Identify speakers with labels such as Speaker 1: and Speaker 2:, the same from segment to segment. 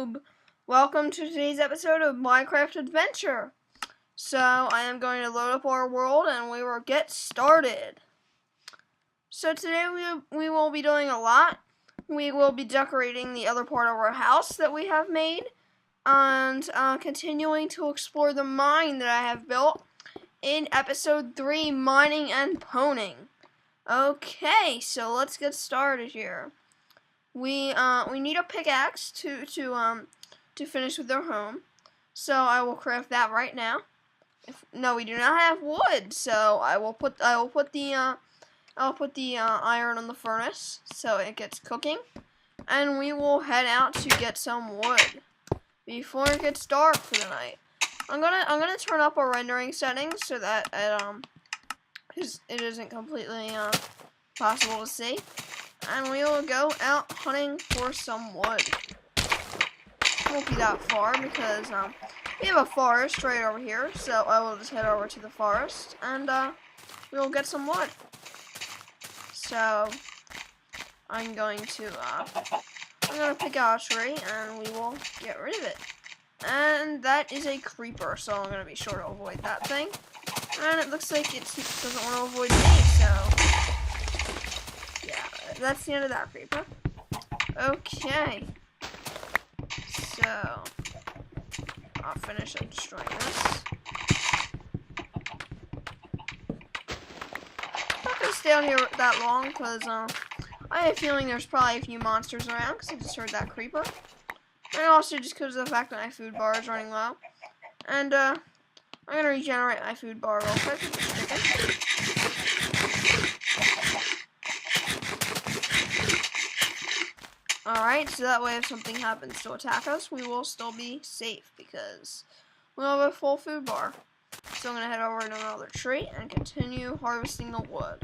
Speaker 1: YouTube! Welcome to today's episode of Minecraft Adventure. So, I am going to load up our world and we will get started. So today we will be doing a lot. We will be decorating the other part of our house that we have made. And continuing to explore the mine that I have built in episode 3, Mining and Poning. Okay, so let's get started here. We need a pickaxe to finish with our home, so I will craft that right now. No, we do not have wood, so I will put the iron on the furnace so it gets cooking, and we will head out to get some wood before it gets dark for the night. I'm gonna turn up our rendering settings so that it isn't completely possible to see. And we will go out hunting for some wood. It won't be that far because we have a forest right over here, so I will just head over to the forest and we will get some wood. So I'm gonna pick out a tree and we will get rid of it. And that is a creeper, so I'm gonna be sure to avoid that thing. And it looks like it doesn't want to avoid me, so that's the end of that creeper. Okay. So I'll finish up destroying this. I'm not gonna stay out here that long because I have a feeling there's probably a few monsters around because I just heard that creeper. And also just because of the fact that my food bar is running low. And I'm gonna regenerate my food bar real quick with this chicken. Alright, so that way if something happens to attack us, we will still be safe because we'll have a full food bar. So I'm going to head over to another tree and continue harvesting the wood.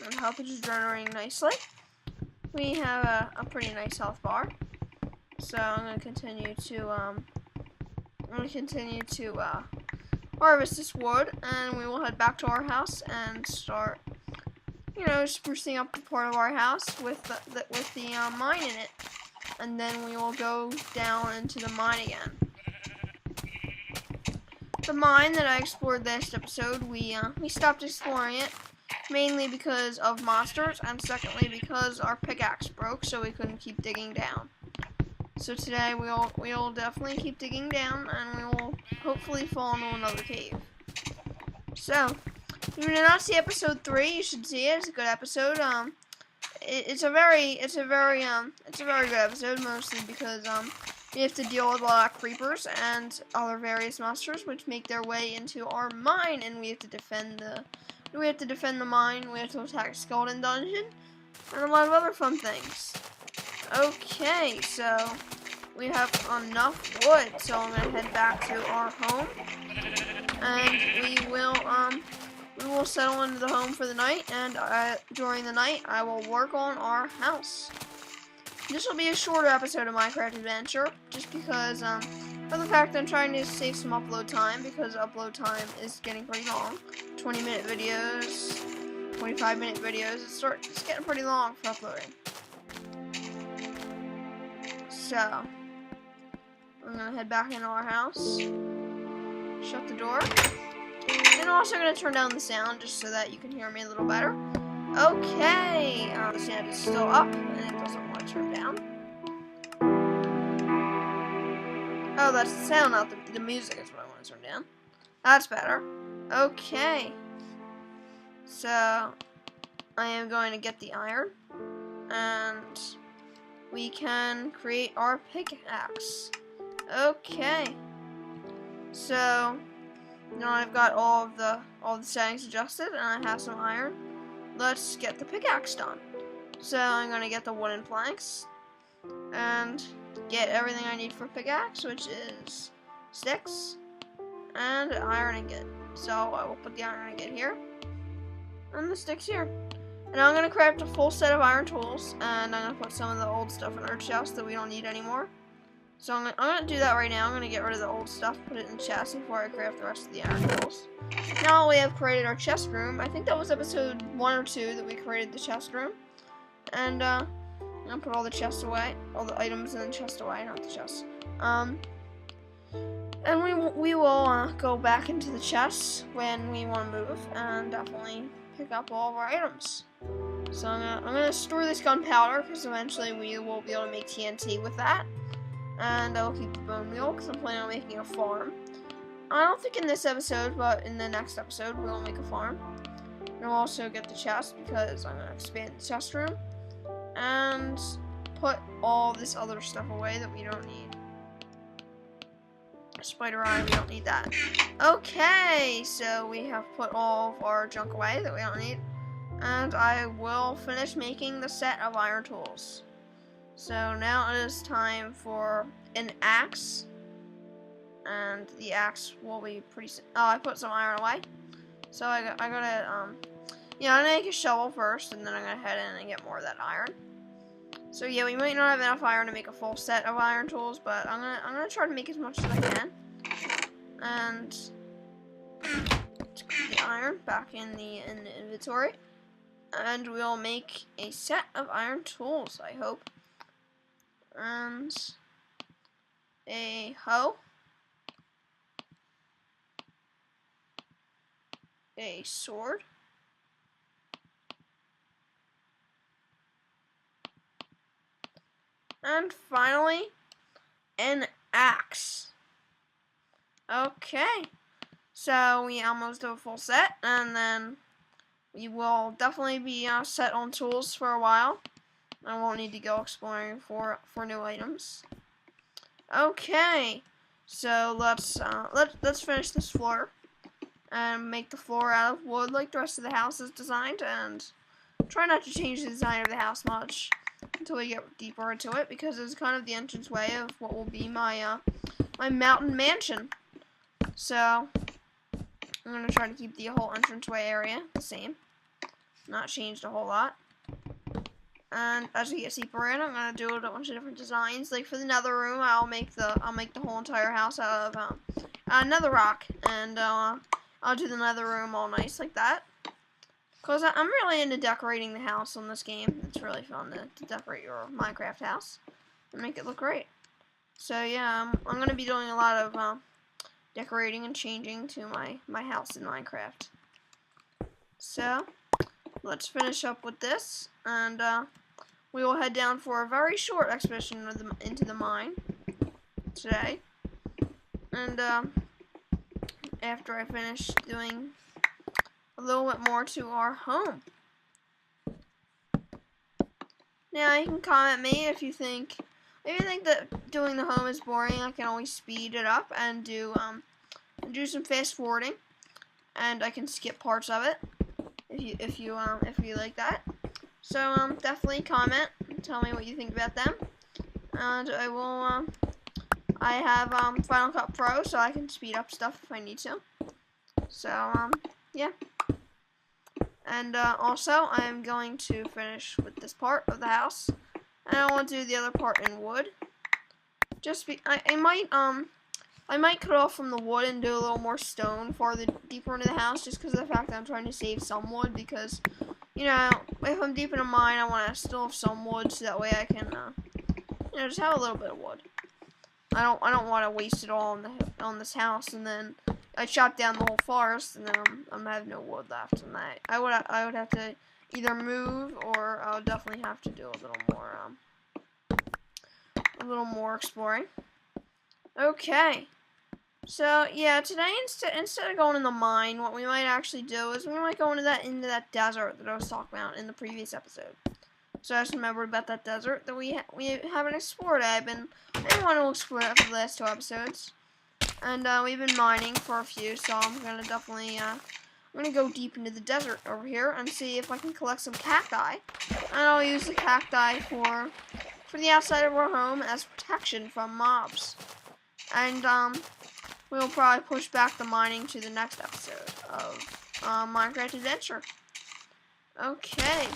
Speaker 1: And health is generating nicely. We have a pretty nice health bar. So I'm going to continue to harvest this wood, and we will head back to our house and start, sprucing up the part of our house with the mine in it, and then we will go down into the mine again. The mine that I explored last episode, we stopped exploring it mainly because of monsters, and secondly because our pickaxe broke, so we couldn't keep digging down. So today we'll definitely keep digging down, and we will hopefully fall into another cave. So, if you did not see episode 3, you should see it. It's a good episode. It's a very good episode, mostly because you have to deal with a lot of creepers and other various monsters which make their way into our mine, and we have to defend the mine. We have to attack a skeleton dungeon, and a lot of other fun things. Okay, so we have enough wood, so I'm gonna head back to our home, and we will settle into the home for the night, and during the night I will work on our house. This will be a shorter episode of Minecraft Adventure, just because of the fact that I'm trying to save some upload time, because upload time is getting pretty long. 20-minute videos, 25-minute videos, it's getting pretty long for uploading. So, I'm going to head back into our house, shut the door, and I'm also going to turn down the sound just so that you can hear me a little better. Okay, the sound is still up, and it doesn't want to turn down. Oh, that's the sound, not the music is what I want to turn down. That's better. Okay, so I am going to get the iron, and we can create our pickaxe. Okay. So now I've got all the settings adjusted and I have some iron. Let's get the pickaxe done. So I'm gonna get the wooden planks and get everything I need for pickaxe, which is sticks and iron ingot. So I will put the iron ingot here and the sticks here. And I'm going to craft a full set of iron tools, and I'm going to put some of the old stuff in our chest that we don't need anymore. So I'm gonna do that right now. I'm gonna get rid of the old stuff, put it in the chest before I craft the rest of the iron tools. Now we have created our chest room. I think that was episode 1 or 2 that we created the chest room. And I'm gonna put all the chests away, all the items in the chest away, not the chest. And we will go back into the chests when we want to move, and definitely pick up all of our items. So I'm gonna store this gunpowder because eventually we will be able to make TNT with that. And I'll keep the bone meal because I'm planning on making a farm. I don't think in this episode, but in the next episode we'll make a farm. And we'll also get the chest because I'm gonna expand the chest room and put all this other stuff away that we don't need. Spider eye, we don't need that. Okay, so we have put all of our junk away that we don't need. And I will finish making the set of iron tools. So now it is time for an axe. And the axe will be pretty... Oh, I put some iron away. So I gotta, I'm gonna make a shovel first, and then I'm gonna head in and get more of that iron. So yeah, we might not have enough iron to make a full set of iron tools, but I'm gonna try to make as much as I can. And let's put the iron back in the inventory, and we'll make a set of iron tools, I hope. And a hoe, a sword, and finally an axe. Okay, so we almost have a full set, and then we will definitely be set on tools for a while. I won't need to go exploring for new items. Okay, so let's finish this floor and make the floor out of wood like the rest of the house is designed, and try not to change the design of the house much until we get deeper into it, because it's kind of the entranceway of what will be my my mountain mansion. So I'm gonna try to keep the whole entranceway area the same, not change a whole lot. And as we get deeper in, I'm gonna do a bunch of different designs. Like for the nether room, I'll make the whole entire house out of nether rock, and I'll do the nether room all nice like that. Cause I'm really into decorating the house on this game. It's really fun to decorate your Minecraft house and make it look great. So yeah, I'm gonna be doing a lot of decorating and changing to my house in Minecraft. So let's finish up with this, and we will head down for a very short expedition into the mine today. And after I finish doing a little bit more to our home. Now you can comment me if you think that doing the home is boring. I can always speed it up and do some fast forwarding, and I can skip parts of it if you like that. So definitely comment and tell me what you think about them, and I will I have Final Cut Pro, so I can speed up stuff if I need to. So yeah. And also, I'm going to finish with this part of the house, and I want to do the other part in wood. I might cut off from the wood and do a little more stone farther deeper into the house, just because of the fact that I'm trying to save some wood. Because, you know, if I'm deep in a mine, I want to still have some wood, so that way I can, just have a little bit of wood. I don't want to waste it all on this house, and then I chop down the whole forest, and then I'm gonna have no wood left. And I would have to either move, or I would definitely have to do a little more exploring. Okay, so yeah, today instead of going in the mine, what we might actually do is we might go into that desert that I was talking about in the previous episode. So I just remembered about that desert that we haven't explored. I didn't want to explore it for the last 2 episodes. And we've been mining for a few, so I'm gonna definitely I'm gonna go deep into the desert over here and see if I can collect some cacti. And I'll use the cacti for the outside of our home as protection from mobs. And we'll probably push back the mining to the next episode of Minecraft Adventure. Okay,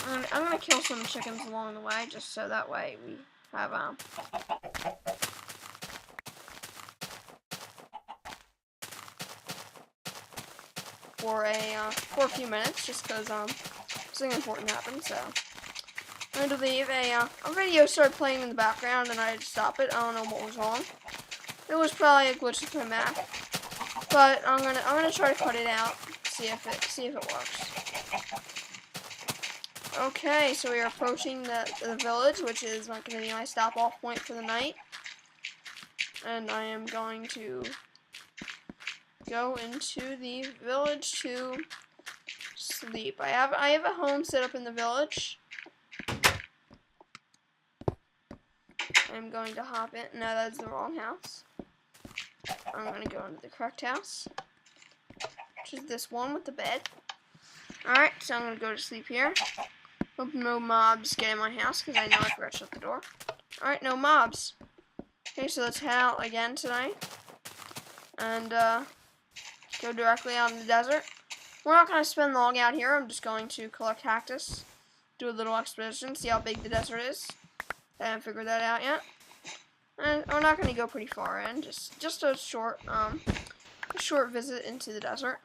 Speaker 1: I'm gonna kill some chickens along the way, just so that way we have for a few minutes, just because something important happened. So I'm going to leave a video started playing in the background, and I had to stop it. I don't know what was wrong. It was probably a glitch with my Mac, but I'm gonna try to cut it out, see if it works. Okay, so we are approaching the village, which is going to be my stop-off point for the night, and I am going to go into the village to sleep. I have a home set up in the village. I'm going to hop in. No, that's the wrong house. I'm going to go into the correct house, which is this one with the bed. Alright, so I'm going to go to sleep here. Hope no mobs get in my house, because I know I forgot to shut the door. Alright, no mobs. Okay, so let's head out again tonight. And, go directly out in the desert. We're not going to spend long out here. I'm just going to collect cactus, do a little expedition, see how big the desert is. I haven't figured that out yet. And we're not going to go pretty far in. Just a short visit into the desert.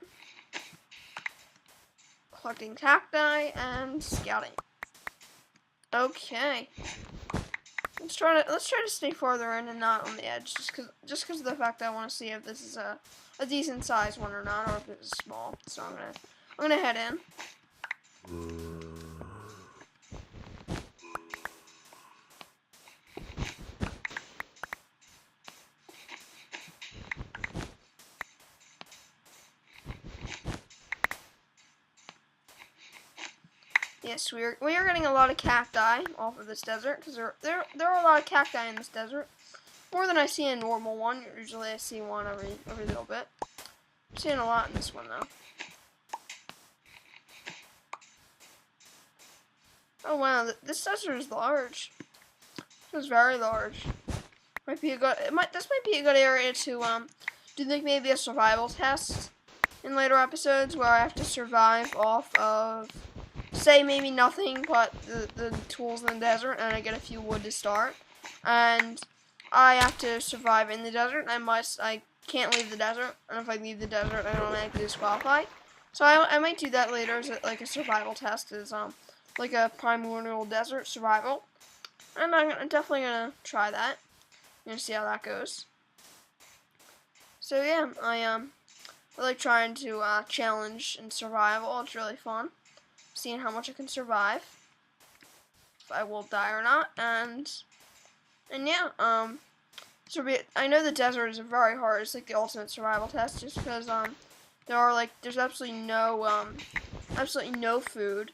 Speaker 1: Collecting cacti and scouting. Okay. Let's try to stay farther in and not on the edge, just because of the fact that I want to see if this is a decent sized one or not, or if it's small. So I'm gonna head in. Yes, we are getting a lot of cacti off of this desert, because there are a lot of cacti in this desert. More than I see in a normal one. Usually I see one every little bit. I'm seeing a lot in this one though. Oh wow, this desert is large. It's very large. This might be a good area to do like maybe a survival test in later episodes where I have to survive off of, say, maybe nothing but the tools in the desert, and I get a few wood to start, and I have to survive in the desert. I can't leave the desert, and if I leave the desert, I don't automatically disqualify. So I might do that later as like a survival test, as like a primordial desert survival, and I'm definitely gonna try that. I'm gonna see how that goes. So yeah, I like trying to challenge in survival. It's really fun, seeing how much I can survive, if I will die or not, and yeah, I know the desert is very hard. It's like the ultimate survival test, just because there's absolutely no food.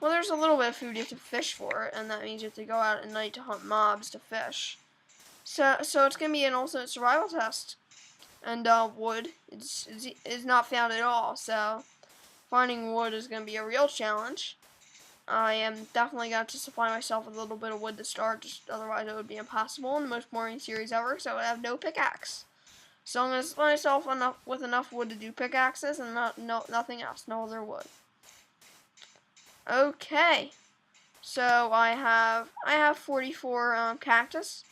Speaker 1: Well, there's a little bit of food. You have to fish for it, and that means you have to go out at night to hunt mobs to fish. So it's gonna be an ultimate survival test, and wood is not found at all. So finding wood is gonna be a real challenge. I am definitely going to supply myself with a little bit of wood to start, otherwise it would be impossible in the most boring series ever, so I would have no pickaxe. So I'm going to supply myself with enough wood to do pickaxes and nothing else, no other wood. Okay, so I have 44 cactus,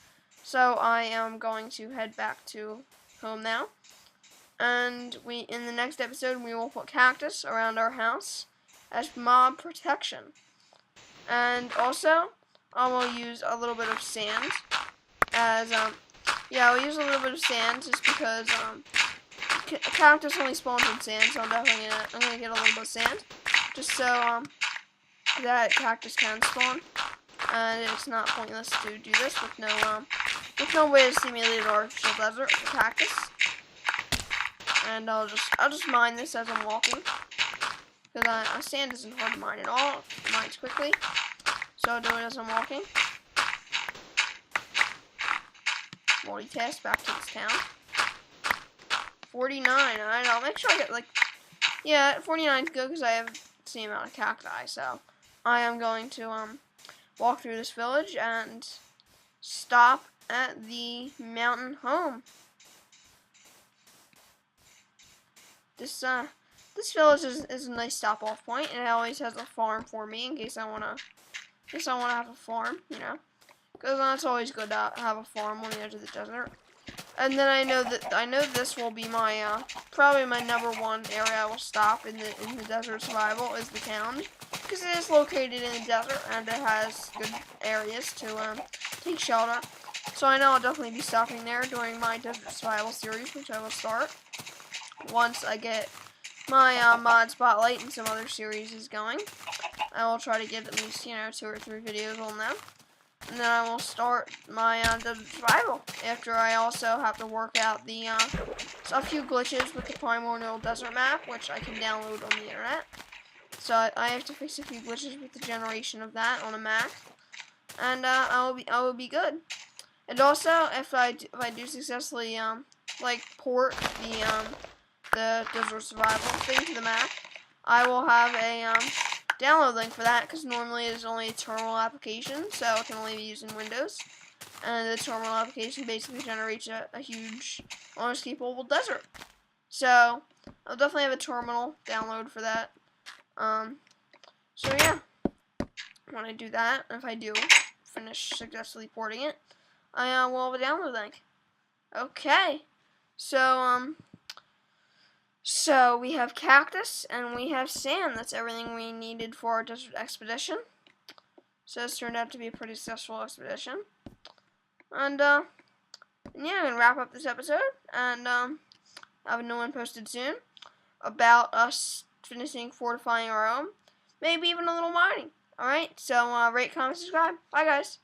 Speaker 1: so I am going to head back to home now, and in the next episode we will put cactus around our house as mob protection. And also, I will use a little bit of sand as, I'll use a little bit of sand just because, cactus only spawns in sand, so I'm gonna get a little bit of sand, just so, that cactus can spawn, and it's not pointless to do this with no way to simulate an artificial desert for cactus. And I'll just mine this as I'm walking. Because sand isn't hard to mine at all. It mines quickly. So I'll do it as I'm walking. Multitask back to this town. 49. I'll make sure I get, 49 is good because I have the same amount of cacti. So I am going to walk through this village and stop at the mountain home. This village is a nice stop-off point, and it always has a farm for me in case I wanna have a farm, you know. because that's always good to have a farm on the edge of the desert. And then I know this will be my probably my #1 area I will stop in the desert survival is the town, because it is located in the desert and it has good areas to take shelter. So I know I'll definitely be stopping there during my desert survival series, which I will start once I get my mod spotlight and some other series is going. I will try to get at least 2 or 3 videos on them. And then I will start my desert survival after I also have to work out a few glitches with the Primordial Desert map, which I can download on the internet. So I have to fix a few glitches with the generation of that on a Mac, and I will be good. And also, if I do successfully port the desert survival thing to the Mac, I will have a download link for that, because normally it is only a terminal application, so it can only be used in Windows. And the terminal application basically generates a huge, unescapable desert. So I'll definitely have a terminal download for that. So yeah, when I do that, if I do finish successfully porting it, I will have a download link. Okay, so we have cactus and we have sand. That's everything we needed for our desert expedition. So this turned out to be a pretty successful expedition. And yeah, I'm gonna wrap up this episode and have a new one posted soon about us finishing fortifying our home. Maybe even a little mining. Alright, so rate, comment, subscribe. Bye guys.